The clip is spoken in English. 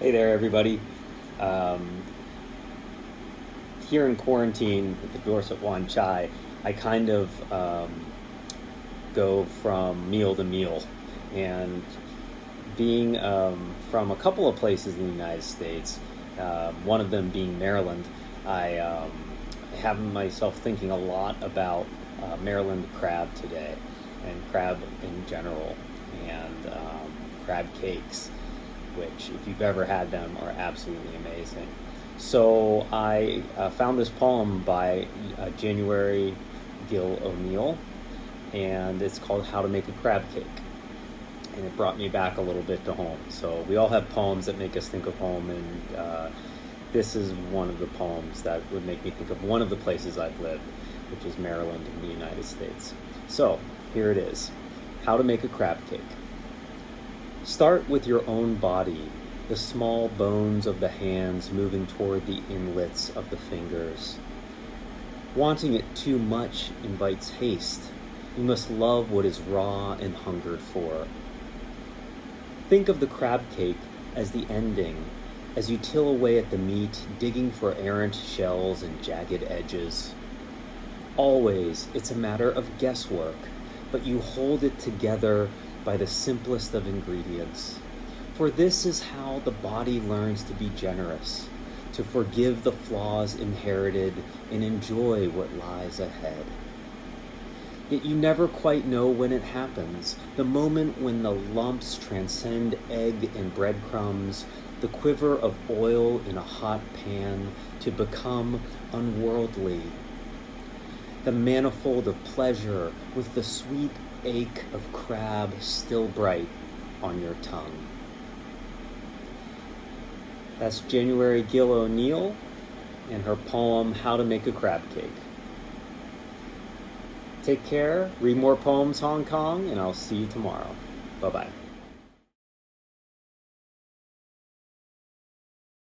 Hey there, everybody. Here in quarantine with the Dorset Wan Chai, I kind of go from meal to meal. And being from a couple of places in the United States, one of them being Maryland, I have myself thinking a lot about Maryland crab today, and crab in general, and crab cakes, which, if you've ever had them, are absolutely amazing. So I found this poem by January Gill, and it's called How to Make a Crab Cake. And it brought me back a little bit to home. So we all have poems that make us think of home, and this is one of the poems that would make me think of one of the places I've lived, which is Maryland in the United States. So here it is. How to Make a Crab Cake. Start with your own body, the small bones of the hands moving toward the inlets of the fingers. Wanting it too much invites haste. You must love what is raw and hungered for. Think of the crab cake as the ending, as you till away at the meat, digging for errant shells and jagged edges. Always, it's a matter of guesswork, but you hold it together by the simplest of ingredients. For this is how the body learns to be generous, to forgive the flaws inherited and enjoy what lies ahead. Yet you never quite know when it happens, the moment when the lumps transcend egg and breadcrumbs, the quiver of oil in a hot pan to become unworldly. The manifold of pleasure with the sweet ache of crab still bright on your tongue. That's January Gill O'Neill and her poem, How to Make a Crab Cake. Take care, read more poems, Hong Kong, and I'll see you tomorrow. Bye-bye.